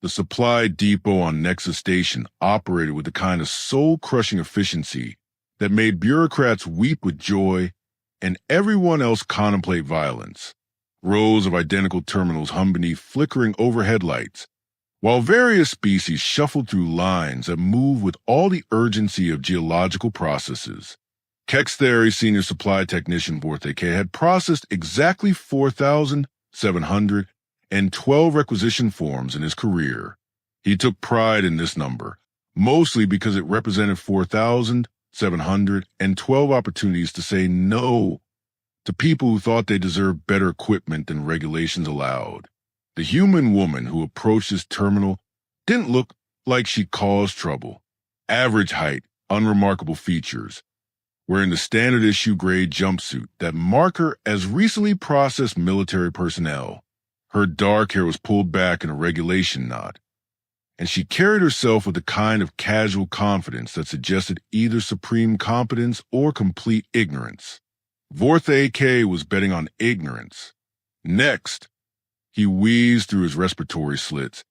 The supply depot on Nexus Station operated with the kind of soul-crushing efficiency that made bureaucrats weep with joy and everyone else contemplate violence. Rows of identical terminals hum beneath flickering overhead lights, while various species shuffled through lines that move with all the urgency of geological processes. Kex Theory Senior Supply Technician Vorthe K had processed exactly 4,712 requisition forms in his career. He took pride in this number, mostly because it represented 4,712 opportunities to say no to people who thought they deserved better equipment than regulations allowed. The human woman who approached his terminal didn't look like she caused trouble. Average height, unremarkable features, wearing the standard issue gray jumpsuit that marked her as recently processed military personnel. Her dark hair was pulled back in a regulation knot, and she carried herself with a kind of casual confidence that suggested either supreme competence or complete ignorance. Vorthe K was betting on ignorance. Next, he wheezed through his respiratory slits,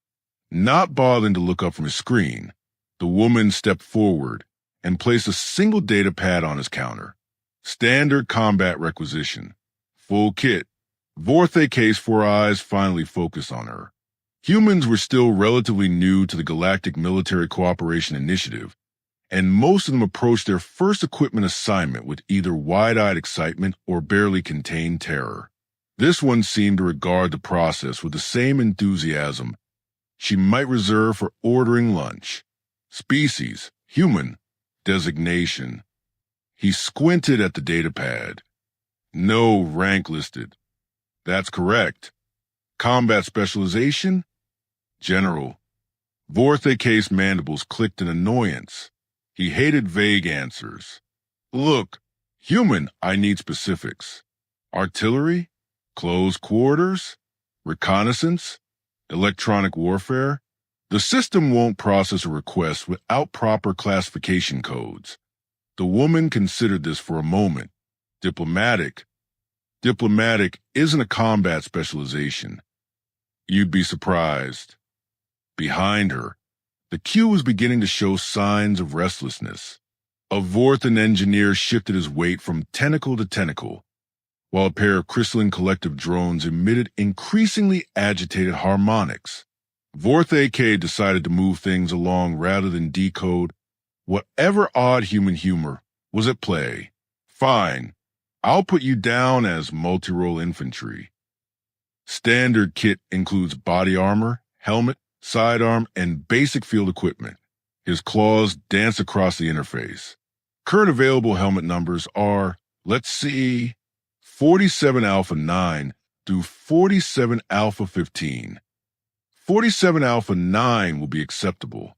not bothering to look up from his screen. The woman stepped forward and placed a single data pad on his counter. Standard combat requisition. Full kit. Vorthe K's 4 eyes finally focused on her. Humans were still relatively new to the Galactic Military Cooperation Initiative, and most of them approached their first equipment assignment with either wide-eyed excitement or barely contained terror. This one seemed to regard the process with the same enthusiasm she might reserve for ordering lunch. Species, human. Designation. He squinted at the datapad. No rank listed. That's correct. Combat specialization? General. Vorthe K's mandibles clicked in annoyance. He hated vague answers. Look, human, I need specifics. Artillery? Close quarters? Reconnaissance? Electronic warfare? The system won't process a request without proper classification codes. The woman considered this for a moment. Diplomatic. Diplomatic isn't a combat specialization. You'd be surprised. Behind her, the queue was beginning to show signs of restlessness. A Vorthan engineer shifted his weight from tentacle to tentacle, while a pair of crystalline collective drones emitted increasingly agitated harmonics. Vorthe K decided to move things along rather than decode whatever odd human humor was at play. Fine, I'll put you down as multi-role infantry. Standard kit includes body armor, helmet, sidearm, and basic field equipment. His claws dance across the interface. Current available helmet numbers are, let's see, 47 Alpha 9 through 47 Alpha 15. 47 Alpha 9 will be acceptable.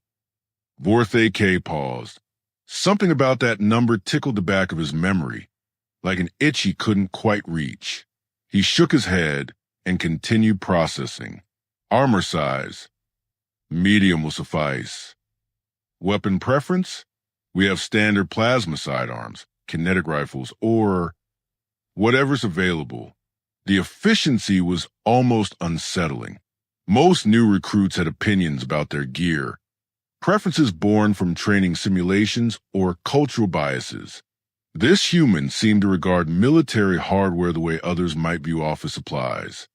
Vorthe K paused. Something about that number tickled the back of his memory, like an itch he couldn't quite reach. He shook his head and continued processing. Armor size. Medium will suffice. Weapon preference? We have standard plasma sidearms, kinetic rifles, or whatever's available. The efficiency was almost unsettling. Most new recruits had opinions about their gear, preferences born from training simulations or cultural biases. This human seemed to regard military hardware the way others might view office supplies.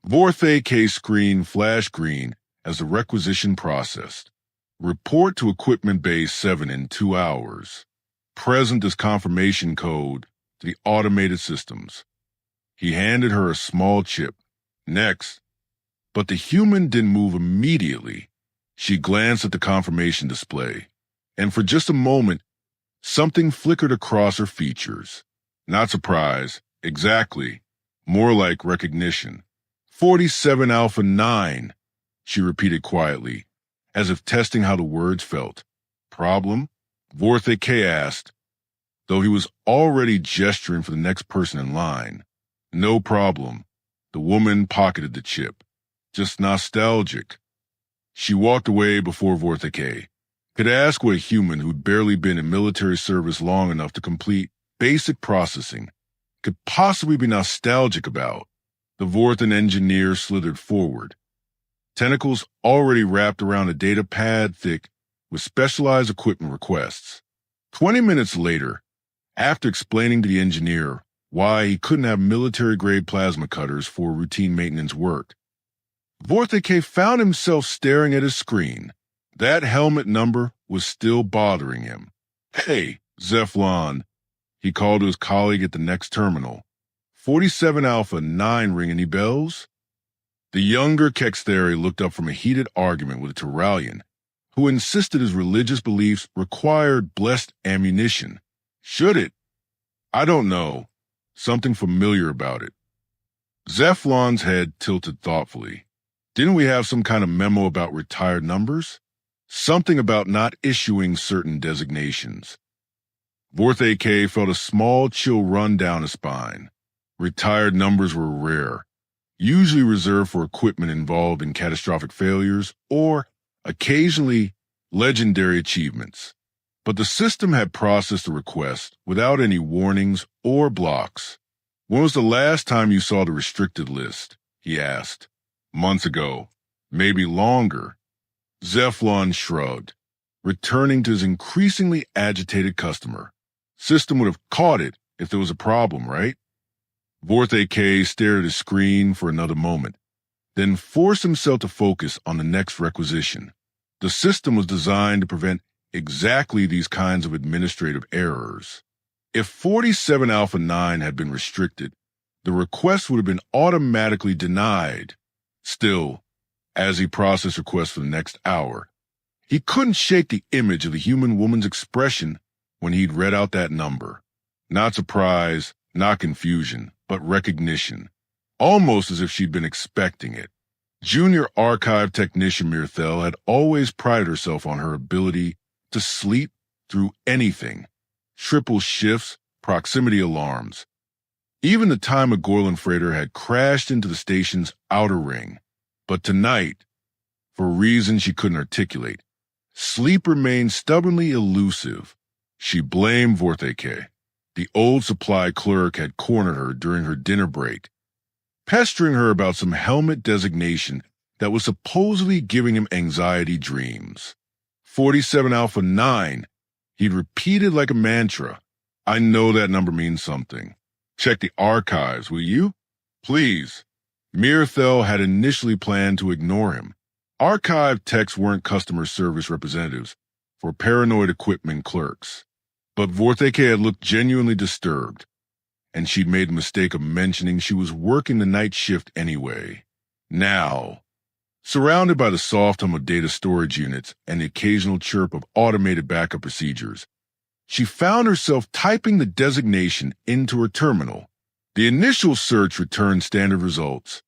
Vorthe K screen flashed green as the requisition processed. Report to Equipment Bay 7 in 2 hours. Present as confirmation code to the automated systems. He handed her a small chip. Next. But the human didn't move immediately. She glanced at the confirmation display, and for just a moment, something flickered across her features. Not surprise, exactly. More like recognition. 47 Alpha 9, she repeated quietly, as if testing how the words felt. Problem? Vorthe K asked, though he was already gesturing for the next person in line. No problem. The woman pocketed the chip. Just nostalgic. She walked away before Vorthe K could ask what a human who'd barely been in military service long enough to complete basic processing could possibly be nostalgic about. The Vorthan engineer slithered forward. tentacles already wrapped around a data pad thick with specialized equipment requests. 20 minutes later, after explaining to the engineer why he couldn't have military-grade plasma cutters for routine maintenance work, Vorthake found himself staring at his screen. That helmet number was still bothering him. "Hey, Zeflon," he called to his colleague at the next terminal. 47 Alpha 9 ring any bells? The younger Kextheri looked up from a heated argument with a Turalian, who insisted his religious beliefs required blessed ammunition. "Should it? I don't know. Something familiar about it." Zeflon's head tilted thoughtfully. "Didn't we have some kind of memo about retired numbers? Something about not issuing certain designations." Vorthake felt a small chill run down his spine. Retired numbers were rare, usually reserved for equipment involved in catastrophic failures or, occasionally, legendary achievements. But the system had processed the request without any warnings or blocks. "When was the last time you saw the restricted list?" he asked. "Months ago. Maybe longer." Zeflon shrugged, returning to his increasingly agitated customer. "System would have caught it if there was a problem, right?" Vorthake stared at his screen for another moment, then forced himself to focus on the next requisition. The system was designed to prevent exactly these kinds of administrative errors. If 47 Alpha 9 had been restricted, the request would have been automatically denied. Still, as he processed requests for the next hour, he couldn't shake the image of the human woman's expression when he'd read out that number. Not surprise, not confusion, but recognition, almost as if she'd been expecting it. Junior archive technician Mirthel had always prided herself on her ability to sleep through anything. Triple shifts, proximity alarms. Even the time a Gorlin freighter had crashed into the station's outer ring. But tonight, for reasons she couldn't articulate, sleep remained stubbornly elusive. She blamed Vorthake. The old supply clerk had cornered her during her dinner break, pestering her about some helmet designation that was supposedly giving him anxiety dreams. 47 Alpha 9, he'd repeated like a mantra. "I know that number means something. Check the archives, will you? Please." Mirthel had initially planned to ignore him. Archive techs weren't customer service representatives for paranoid equipment clerks. But Vorthake had looked genuinely disturbed, and she'd made the mistake of mentioning she was working the night shift anyway. Now, surrounded by the soft hum of data storage units and the occasional chirp of automated backup procedures, she found herself typing the designation into her terminal. The initial search returned standard results.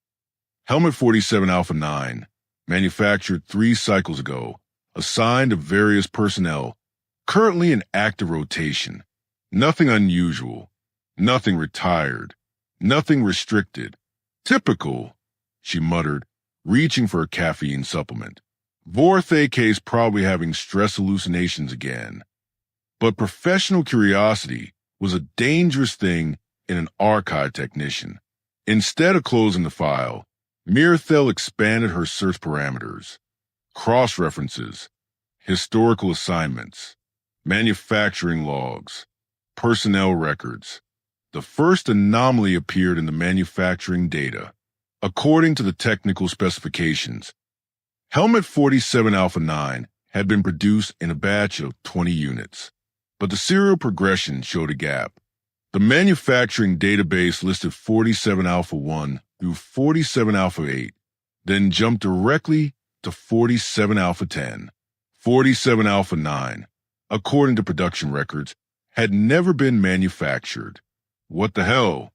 Helmet 47 Alpha 9, manufactured 3 cycles ago, assigned to various personnel, currently in active rotation. Nothing unusual, nothing retired, nothing restricted. Typical, she muttered, reaching for a caffeine supplement. Vorthake's probably having stress hallucinations again. But professional curiosity was a dangerous thing in an archive technician. Instead of closing the file, Mirthel expanded her search parameters. Cross-references, historical assignments, manufacturing logs, personnel records. The first anomaly appeared in the manufacturing data. According to the technical specifications, Helmet 47 Alpha 9 had been produced in a batch of 20 units, but the serial progression showed a gap. The manufacturing database listed 47 Alpha 1 through 47 Alpha 8, then jumped directly to 47 Alpha 10. 47 Alpha 9, according to production records, had never been manufactured. What the hell?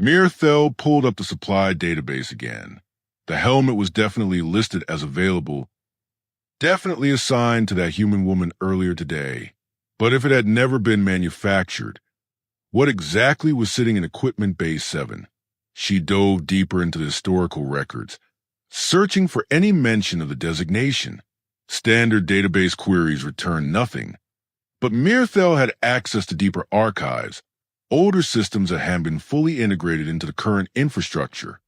Mirthel pulled up the supply database again. The helmet was definitely listed as available, definitely assigned to that human woman earlier today. But if it had never been manufactured, what exactly was sitting in Equipment Bay 7? She dove deeper into the historical records, searching for any mention of the designation. Standard database queries returned nothing. But Mirthel had access to deeper archives, older systems that had been fully integrated into the current infrastructure.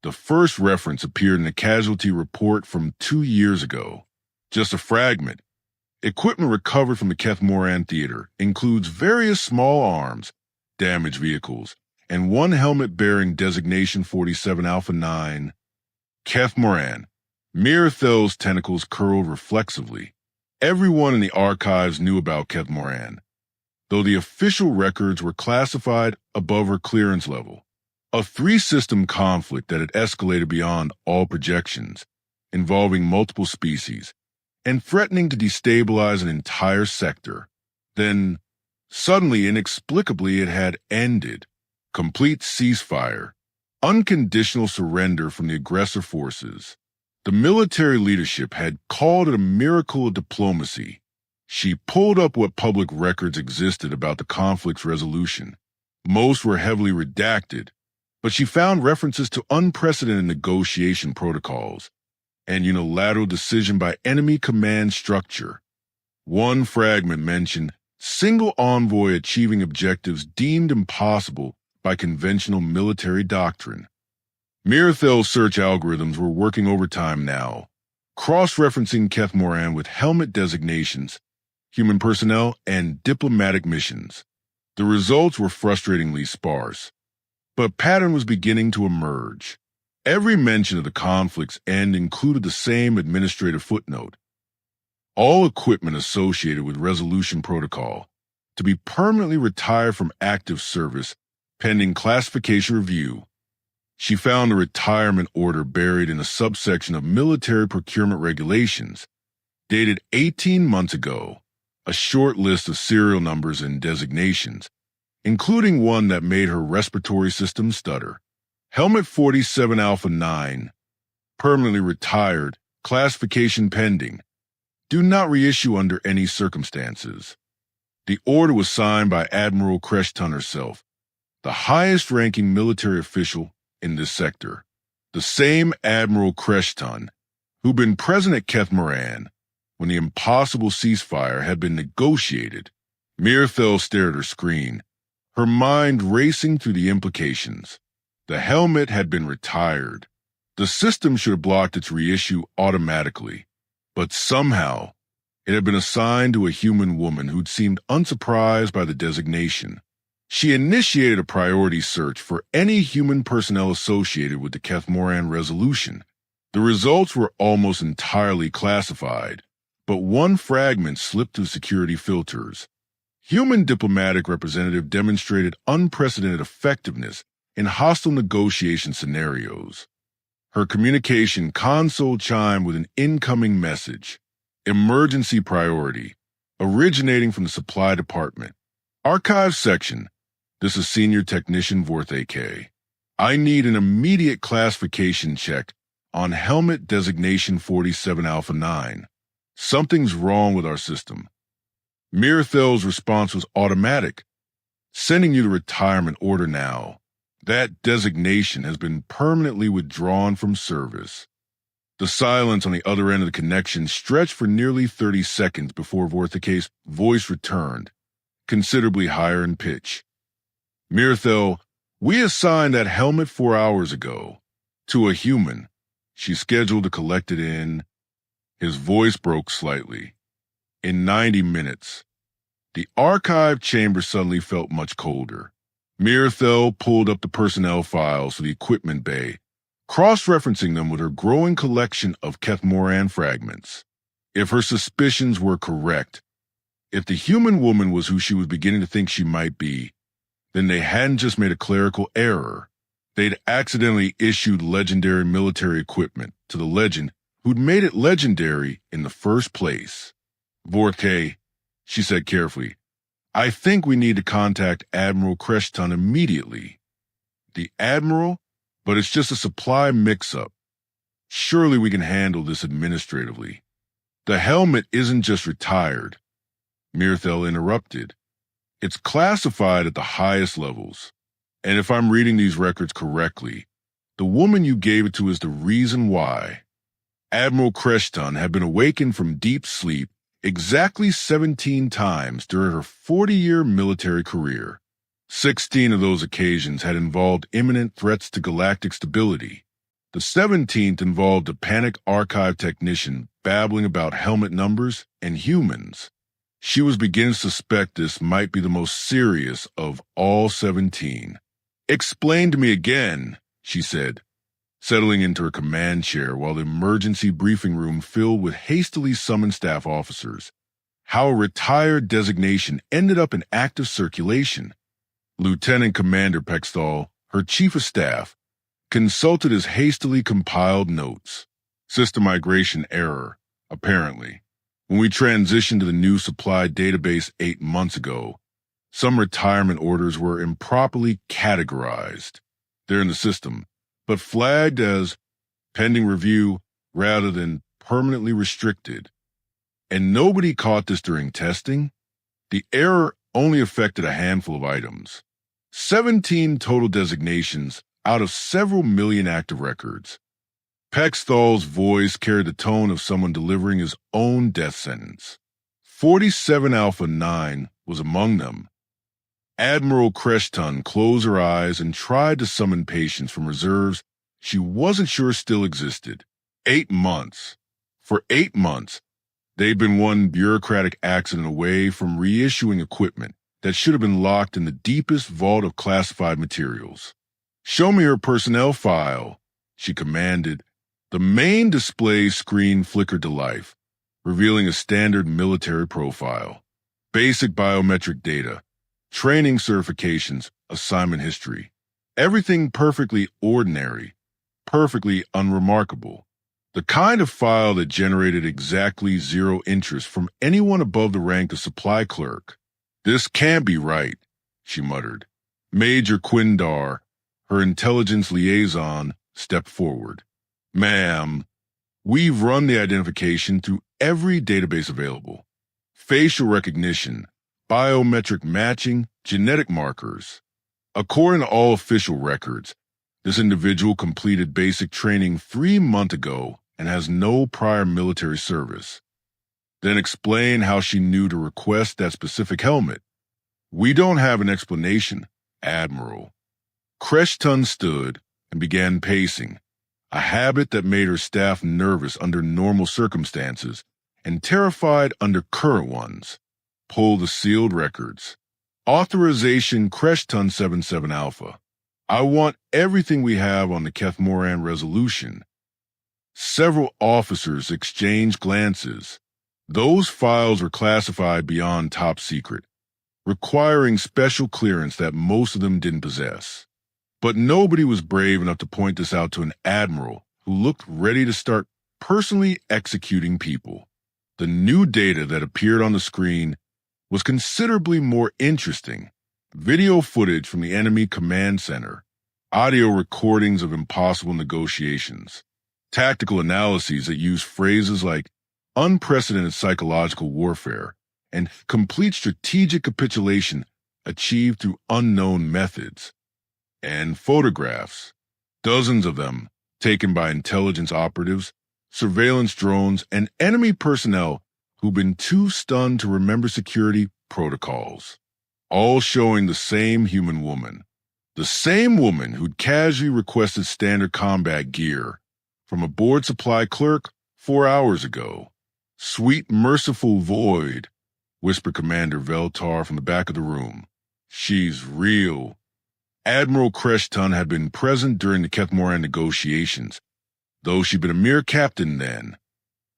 The first reference appeared in a casualty report from 2 years ago. Just a fragment. Equipment recovered from the Keth Moran Theater includes various small arms, damaged vehicles, and one helmet bearing designation 47 Alpha 9. Keth Moran. Mirathel's tentacles curled reflexively. Everyone in the archives knew about Keth Moran, though the official records were classified above her clearance level. A three-system conflict that had escalated beyond all projections, involving multiple species, and threatening to destabilize an entire sector. Then, suddenly, inexplicably, it had ended. Complete ceasefire. Unconditional surrender from the aggressor forces. The military leadership had called it a miracle of diplomacy. She pulled up what public records existed about the conflict's resolution. Most were heavily redacted, but she found references to unprecedented negotiation protocols and unilateral decision by enemy command structure. One fragment mentioned single envoy achieving objectives deemed impossible by conventional military doctrine. Mirathel's search algorithms were working overtime now, cross-referencing Keth Moran with helmet designations, human personnel, and diplomatic missions. The results were frustratingly sparse, but a pattern was beginning to emerge. Every mention of the conflict's end included the same administrative footnote. All equipment associated with Resolution Protocol to be permanently retired from active service pending classification review. She found a retirement order buried in a subsection of military procurement regulations, dated 18 months ago, a short list of serial numbers and designations, including one that made her respiratory system stutter. Helmet 47 Alpha 9, permanently retired, classification pending. Do not reissue under any circumstances. The order was signed by Admiral Kreshton herself, the highest-ranking military official in this sector. The same Admiral Kreshton who'd been present at Keth Moran when the impossible ceasefire had been negotiated. Mirathel stared at her screen, her mind racing through the implications. The helmet had been retired. The system should have blocked its reissue automatically, but somehow it had been assigned to a human woman who'd seemed unsurprised by the designation. She initiated a priority search for any human personnel associated with the Keth Moran resolution. The results were almost entirely classified, but one fragment slipped through security filters. Human diplomatic representative demonstrated unprecedented effectiveness in hostile negotiation scenarios. Her communication console chimed with an incoming message. Emergency priority, originating from the supply department. Archives section. This is Senior Technician Vorthe K. I need an immediate classification check on helmet designation 47 Alpha 9. Something's wrong with our system. Mirathel's response was automatic. Sending you the retirement order now. That designation has been permanently withdrawn from service. The silence on the other end of the connection stretched for nearly 30 seconds before Vortheke's voice returned, considerably higher in pitch. Mirathel, we assigned that helmet 4 hours ago to a human. She's scheduled to collect it in... His voice broke slightly. In 90 minutes. The archive chamber suddenly felt much colder. Mirathel pulled up the personnel files for the equipment bay, cross-referencing them with her growing collection of Keth Moran fragments. If her suspicions were correct, if the human woman was who she was beginning to think she might be, then they hadn't just made a clerical error. They'd accidentally issued legendary military equipment to the legend who'd made it legendary in the first place. Vorthe, she said carefully, I think we need to contact Admiral Kreshton immediately. The Admiral? But it's just a supply mix-up. Surely we can handle this administratively. The helmet isn't just retired. Mirathel interrupted. It's classified at the highest levels. And if I'm reading these records correctly, the woman you gave it to is the reason why. Admiral Kreshton had been awakened from deep sleep exactly 17 times during her 40-year military career. 16 of those occasions had involved imminent threats to galactic stability. The 17th involved a panic archive technician babbling about helmet numbers and humans. She was beginning to suspect this might be the most serious of all 17. "Explain to me again," she said, settling into her command chair while the emergency briefing room filled with hastily summoned staff officers, how a retired designation ended up in active circulation. Lieutenant Commander Pexthal, her chief of staff, consulted his hastily compiled notes. "System migration error, apparently. When we transitioned to the new supply database 8 months ago, some retirement orders were improperly categorized. They're in the system, but flagged as pending review rather than permanently restricted. And nobody caught this during testing. The error only affected a handful of items. 17 total designations out of several million active records." Pexthal's voice carried the tone of someone delivering his own death sentence. 47 Alpha 9 was among them. Admiral Kreshton closed her eyes and tried to summon patience from reserves she wasn't sure still existed. 8 months. For 8 months, they'd been one bureaucratic accident away from reissuing equipment that should have been locked in the deepest vault of classified materials. "Show me her personnel file," she commanded. The main display screen flickered to life, revealing a standard military profile. Basic biometric data, training certifications, assignment history. Everything perfectly ordinary, perfectly unremarkable. The kind of file that generated exactly zero interest from anyone above the rank of supply clerk. "This can't be right," she muttered. Major Quindar, her intelligence liaison, stepped forward. "Ma'am, we've run the identification through every database available. Facial recognition, biometric matching, genetic markers. According to all official records, this individual completed basic training 3 months ago and has no prior military service." Then explain how she knew to request that specific helmet. "We don't have an explanation, Admiral." Kreshton stood and began pacing, a habit that made her staff nervous under normal circumstances and terrified under current ones. Pull the sealed records. "Authorization Kreshton 77 Alpha. I want everything we have on the Kethmoran resolution." Several officers exchanged glances. Those files were classified beyond top secret, requiring special clearance that most of them didn't possess. But nobody was brave enough to point this out to an admiral who looked ready to start personally executing people. The new data that appeared on the screen was considerably more interesting. Video footage from the enemy command center, audio recordings of impossible negotiations, tactical analyses that use phrases like unprecedented psychological warfare and complete strategic capitulation achieved through unknown methods, and photographs, dozens of them taken by intelligence operatives, surveillance drones, and enemy personnel who've been too stunned to remember security protocols, all showing the same human woman, the same woman who'd casually requested standard combat gear from a board supply clerk 4 hours ago. "Sweet merciful void," whispered Commander Veltar from the back of the room. "She's real." Admiral Kreshton had been present during the Kethmoran negotiations, though she'd been a mere captain then,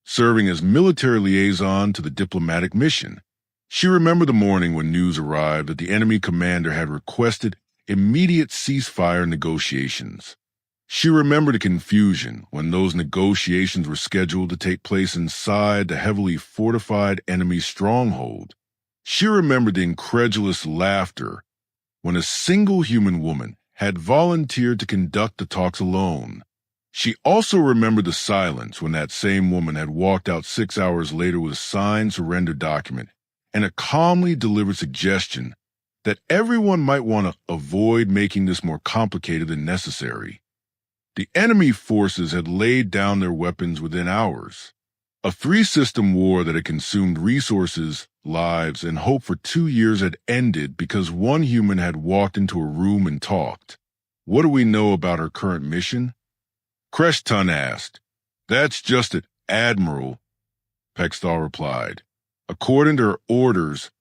serving as military liaison to the diplomatic mission. She remembered the morning when news arrived that the enemy commander had requested immediate ceasefire negotiations. She remembered the confusion when those negotiations were scheduled to take place inside the heavily fortified enemy stronghold. She remembered the incredulous laughter when a single human woman had volunteered to conduct the talks alone. She also remembered the silence when that same woman had walked out 6 hours later with a signed surrender document and a calmly delivered suggestion that everyone might want to avoid making this more complicated than necessary. The enemy forces had laid down their weapons within hours. A 3-system war that had consumed resources, lives, and hope for 2 years had ended because one human had walked into a room and talked. What do we know about her current mission? Creshton asked. That's just it, Admiral, Pexthal replied. According to her orders,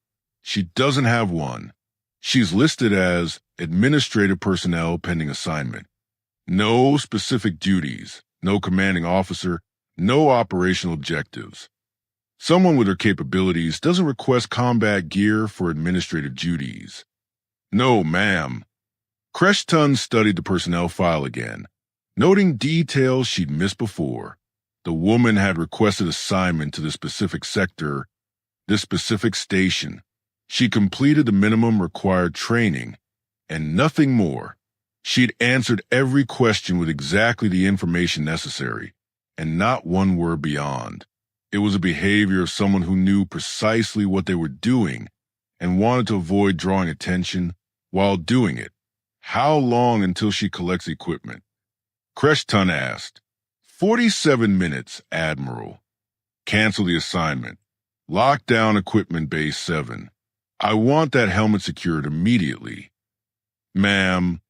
she doesn't have one. She's listed as administrative personnel pending assignment. No specific duties, no commanding officer, no operational objectives. Someone with her capabilities doesn't request combat gear for administrative duties. No, ma'am. Creshton studied the personnel file again, noting details she'd missed before. The woman had requested assignment to the specific sector, this specific station. She completed the minimum required training, and nothing more. She'd answered every question with exactly the information necessary, and not one word beyond. It was a behavior of someone who knew precisely what they were doing and wanted to avoid drawing attention while doing it. How long until she collects equipment? Creshton asked. 47 minutes, Admiral. Cancel the assignment. Lock down Equipment Base 7. I want that helmet secured immediately. Ma'am,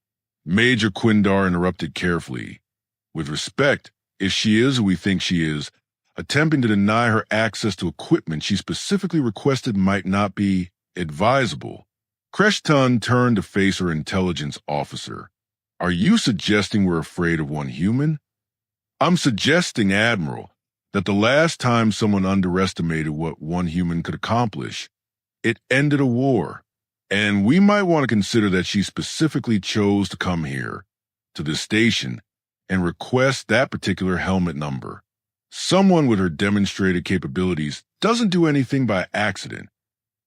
Major Quindar interrupted carefully. With respect, if she is who we think she is, attempting to deny her access to equipment she specifically requested might not be advisable. Creshton turned to face her intelligence officer. Are you suggesting we're afraid of one human? I'm suggesting, Admiral, that the last time someone underestimated what one human could accomplish, it ended a war. And we might want to consider that she specifically chose to come here, to this station, and request that particular helmet number. Someone with her demonstrated capabilities doesn't do anything by accident.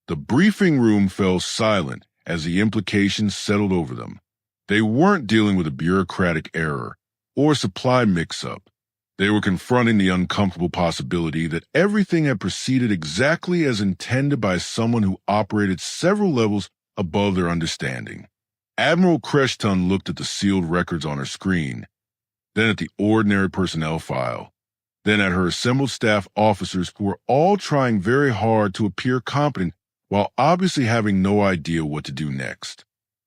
The briefing room fell silent as the implications settled over them. They weren't dealing with a bureaucratic error or supply mix-up. They were confronting the uncomfortable possibility that everything had proceeded exactly as intended by someone who operated several levels above their understanding. Admiral Creshton looked at the sealed records on her screen, then at the ordinary personnel file, then at her assembled staff officers who were all trying very hard to appear competent while obviously having no idea what to do next.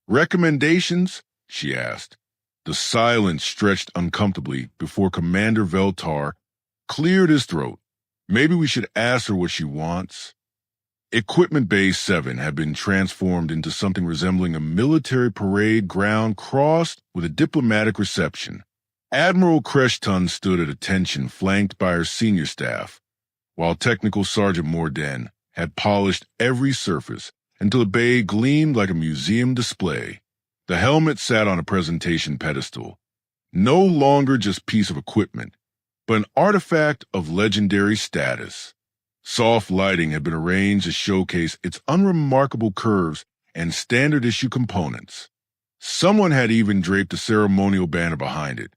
Recommendations? She asked. The silence stretched uncomfortably before Commander Veltar cleared his throat. Maybe we should ask her what she wants. Equipment Base 7 had been transformed into something resembling a military parade ground crossed with a diplomatic reception. Admiral Creshton stood at attention flanked by her senior staff, while Technical Sergeant Morden had polished every surface until the bay gleamed like a museum display. The helmet sat on a presentation pedestal, no longer just piece of equipment, but an artifact of legendary status. Soft lighting had been arranged to showcase its unremarkable curves and standard-issue components. Someone had even draped a ceremonial banner behind it,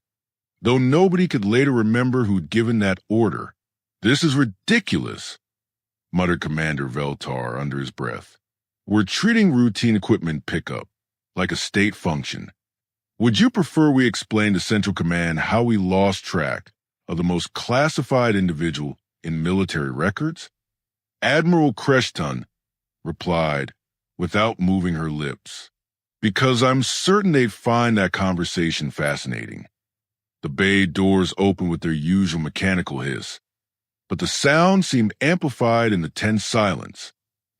though nobody could later remember who'd given that order. This is ridiculous, muttered Commander Veltar under his breath. We're treating routine equipment pickup like a state function. Would you prefer we explain to Central Command how we lost track of the most classified individual in military records? Admiral Creshton replied without moving her lips, because I'm certain they'd find that conversation fascinating. The bay doors opened with their usual mechanical hiss, but the sound seemed amplified in the tense silence.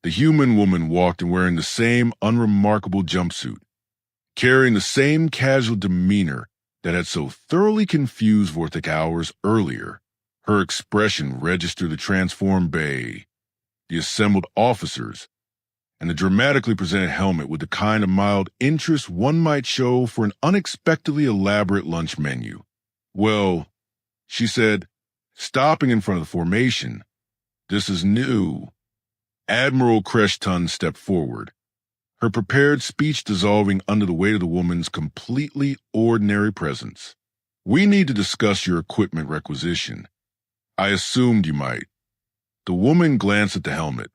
The human woman walked in wearing the same unremarkable jumpsuit, carrying the same casual demeanor that had so thoroughly confused Vortic hours earlier. Her expression registered the transformed bay, the assembled officers, and the dramatically presented helmet with the kind of mild interest one might show for an unexpectedly elaborate lunch menu. Well, she said, stopping in front of the formation, this is new. Admiral Creshton stepped forward, her prepared speech dissolving under the weight of the woman's completely ordinary presence. We need to discuss your equipment requisition. I assumed you might. The woman glanced at the helmet,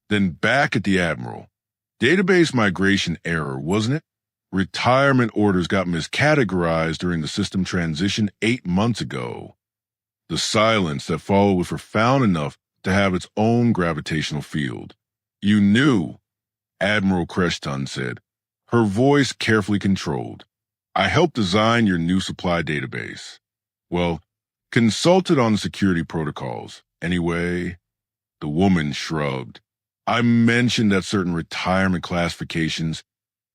then back at the Admiral. Database migration error, wasn't it? Retirement orders got miscategorized during the system transition 8 months ago. The silence that followed was profound enough to have its own gravitational field. You knew, Admiral Creshton said, her voice carefully controlled. I helped design your new supply database. Well, consulted on the security protocols. Anyway, the woman shrugged. I mentioned that certain retirement classifications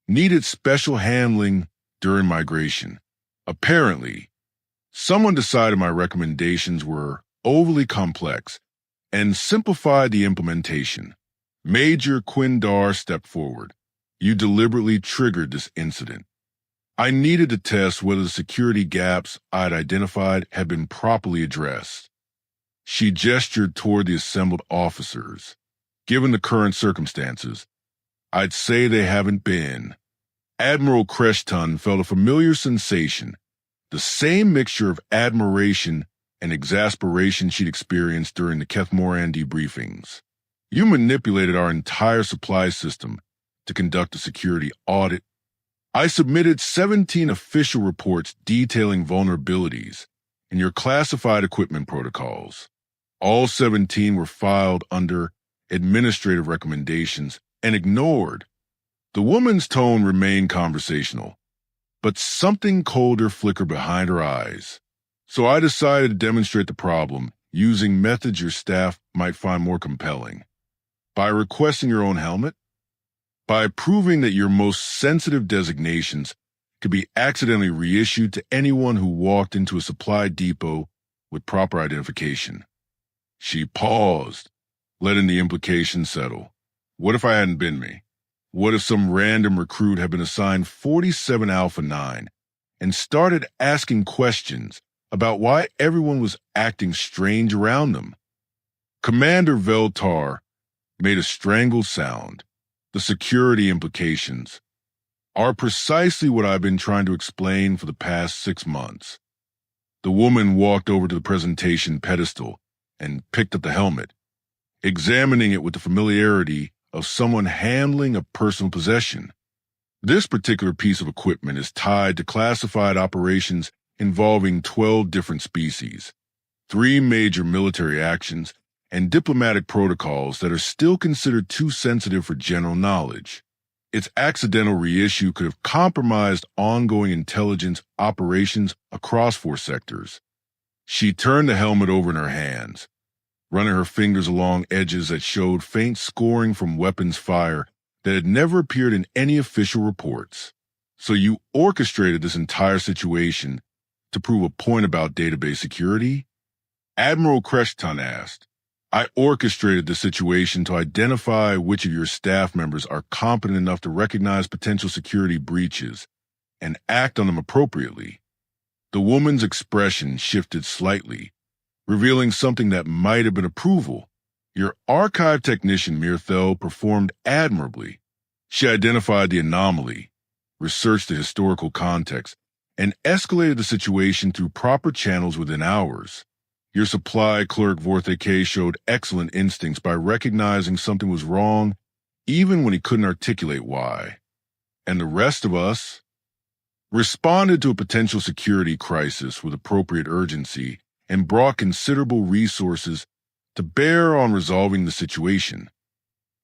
needed special handling during migration. Apparently, someone decided my recommendations were overly complex and simplified the implementation. Major Quindar stepped forward. You deliberately triggered this incident. I needed to test whether the security gaps I'd identified had been properly addressed. She gestured toward the assembled officers. Given the current circumstances, I'd say they haven't been. Admiral Creshton felt a familiar sensation, the same mixture of admiration and exasperation she'd experienced during the Kethmoran debriefings. You manipulated our entire supply system to conduct a security audit. I submitted 17 official reports detailing vulnerabilities in your classified equipment protocols. All 17 were filed under administrative recommendations and ignored. The woman's tone remained conversational, but something colder flickered behind her eyes. So I decided to demonstrate the problem using methods your staff might find more compelling. By requesting your own helmet, by proving that your most sensitive designations could be accidentally reissued to anyone who walked into a supply depot with proper identification. She paused, letting the implication settle. What if I hadn't been me? What if some random recruit had been assigned 47 Alpha 9 and started asking questions about why everyone was acting strange around them? Commander Veltar made a strangled sound. The security implications are precisely what I've been trying to explain for the past 6 months. The woman walked over to the presentation pedestal and picked up the helmet, examining it with the familiarity of someone handling a personal possession. This particular piece of equipment is tied to classified operations involving 12 different species, 3 major military actions, and diplomatic protocols that are still considered too sensitive for general knowledge. Its accidental reissue could have compromised ongoing intelligence operations across 4 sectors. She turned the helmet over in her hands, running her fingers along edges that showed faint scoring from weapons fire that had never appeared in any official reports. So you orchestrated this entire situation to prove a point about database security? Admiral Creshton asked. I orchestrated the situation to identify which of your staff members are competent enough to recognize potential security breaches and act on them appropriately. The woman's expression shifted slightly, revealing something that might have been approval. Your archive technician, Mirthel, performed admirably. She identified the anomaly, researched the historical context, and escalated the situation through proper channels within hours. Your supply clerk, Vortheke, showed excellent instincts by recognizing something was wrong, even when he couldn't articulate why. And the rest of us responded to a potential security crisis with appropriate urgency and brought considerable resources to bear on resolving the situation.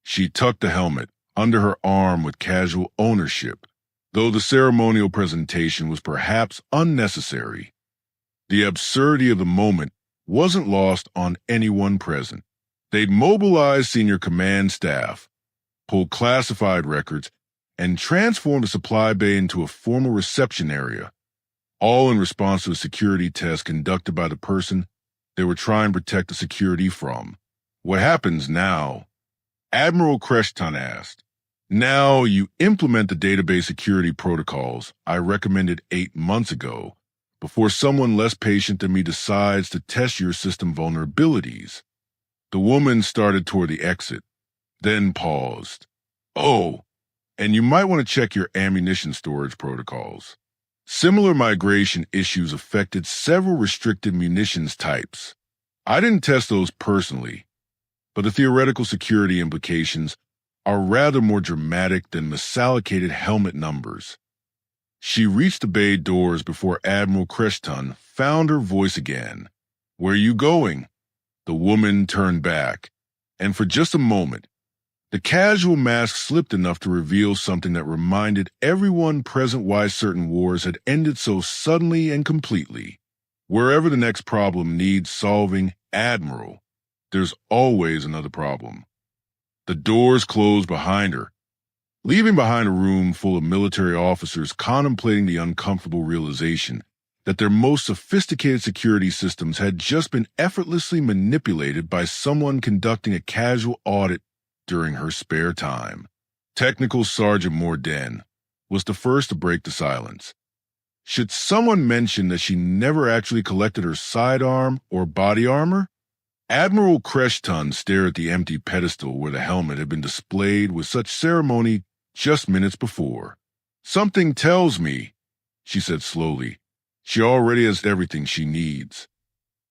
She tucked the helmet under her arm with casual ownership, though the ceremonial presentation was perhaps unnecessary. The absurdity of the moment wasn't lost on anyone present. They'd mobilized senior command staff, pulled classified records, and transformed the supply bay into a formal reception area, all in response to a security test conducted by the person they were trying to protect the security from. What happens now? Admiral Creshton asked. Now you implement the database security protocols I recommended 8 months ago, before someone less patient than me decides to test your system vulnerabilities. The woman started toward the exit, then paused. Oh, and you might want to check your ammunition storage protocols. Similar migration issues affected several restricted munitions types. I didn't test those personally, but the theoretical security implications are rather more dramatic than misallocated helmet numbers. She reached the bay doors before Admiral Creshton found her voice again. Where are you going? The woman turned back, and for just a moment, the casual mask slipped enough to reveal something that reminded everyone present why certain wars had ended so suddenly and completely. Wherever the next problem needs solving, Admiral, there's always another problem. The doors closed behind her, leaving behind a room full of military officers contemplating the uncomfortable realization that their most sophisticated security systems had just been effortlessly manipulated by someone conducting a casual audit during her spare time. Technical Sergeant Morden was the first to break the silence. Should someone mention that she never actually collected her sidearm or body armor? Admiral Creshton stared at the empty pedestal where the helmet had been displayed with such ceremony just minutes before. Something tells me, she said slowly, she already has everything she needs.